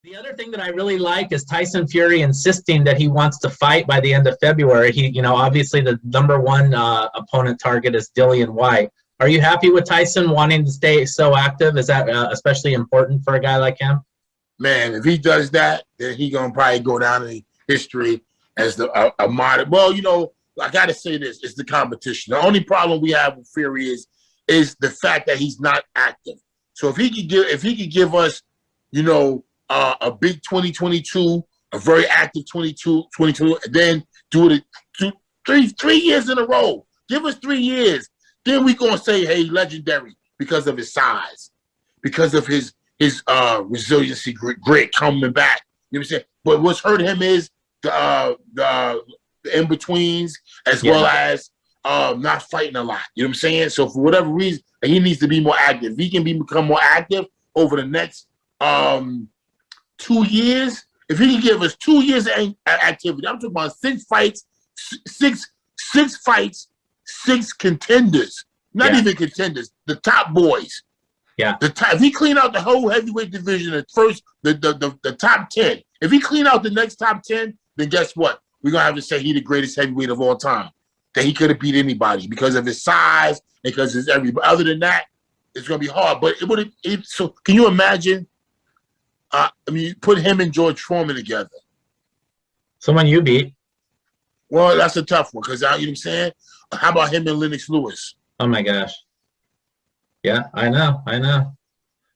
The other thing that I really like is Tyson Fury insisting that he wants to fight by the end of February. He, obviously the number one opponent target is Dillian White. Are you happy with Tyson wanting to stay so active? Is that especially important for a guy like him? Man, if he does that, then he gonna probably go down in history as a modern. Well, I gotta say this: it's the competition. The only problem we have with Fury is the fact that he's not active. So if he could give us, a big 2022, a very active 22, and then do it 3 years in a row. Give us 3 years. Then we gonna say, hey, legendary, because of his size, because of his resiliency, grit coming back. You know what I'm saying? But what's hurt him is the in-betweens, as well as not fighting a lot. You know what I'm saying? So for whatever reason, he needs to be more active. If he can become more active over the next 2 years, if he can give us 2 years of activity, I'm talking about 6 fights, six fights, 6 contenders, not even contenders, the top boys. Yeah. If he clean out the whole heavyweight division at first, the top 10, if he clean out the next top 10, then guess what? We're going to have to say he's the greatest heavyweight of all time. That he could have beat anybody because of his size, because of everybody. Other than that, it's going to be hard. But so can you imagine? Put him and George Foreman together. Someone you beat. Well, that's a tough one because you know what I'm saying. How about him and Lennox Lewis? Oh my gosh. Yeah, I know.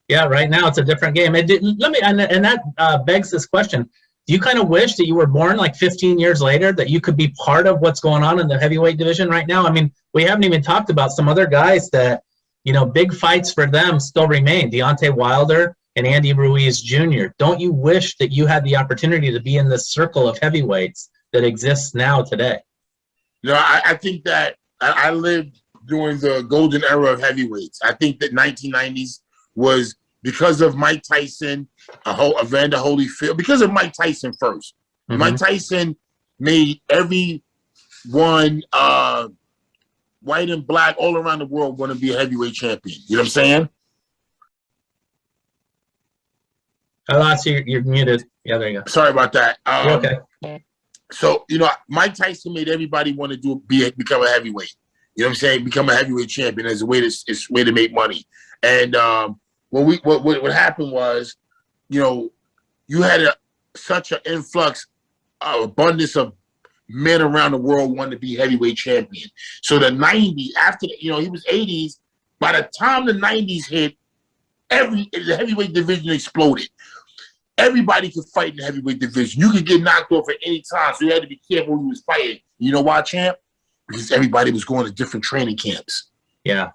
Yeah, right now it's a different game. And that begs this question: do you kind of wish that you were born like 15 years later, that you could be part of what's going on in the heavyweight division right now? I mean, we haven't even talked about some other guys that, big fights for them still remain. Deontay Wilder and Andy Ruiz Jr. Don't you wish that you had the opportunity to be in this circle of heavyweights that exists now today? I think that I lived during the golden era of heavyweights. I think that 1990s was because of Mike Tyson, Evander Holyfield, because of Mike Tyson first. Mm-hmm. Mike Tyson made everyone, white and black, all around the world, want to be a heavyweight champion. You know what I'm saying? I lost you. You're muted. Yeah, there you go. Sorry about that. You're okay. So, Mike Tyson made everybody want to become a heavyweight. You know what I'm saying? Become a heavyweight champion as a way to make money. And what happened was, you had such an influx, abundance of men around the world wanting to be heavyweight champion. So the 90s, after he was 80s. By the time the 90s hit, the heavyweight division exploded. Everybody could fight in the heavyweight division. You could get knocked off at any time, so you had to be careful who was fighting. You know why, champ? Because everybody was going to different training camps. Yeah.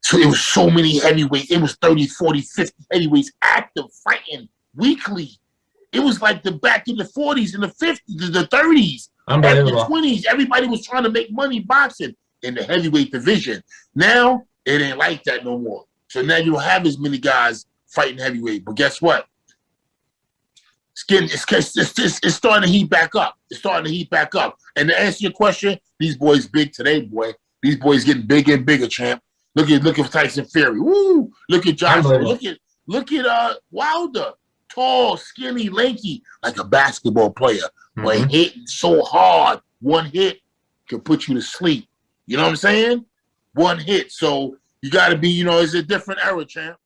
So it was so many heavyweights. It was 30, 40, 50 heavyweights active fighting weekly. It was like back in the 40s and the 50s, the 30s, and the 20s. Everybody was trying to make money boxing in the heavyweight division. Now, it ain't like that no more. So now you don't have as many guys fighting heavyweight. But guess what? It's starting to heat back up. And to answer your question, these boys big today, boy. These boys getting bigger and bigger, champ. Look at Tyson Fury. Woo! Look at Joshua. Look at Wilder. Tall, skinny, lanky, like a basketball player. Mm-hmm. But hitting so hard, one hit can put you to sleep. You know what I'm saying? One hit. So you got to be, it's a different era, champ.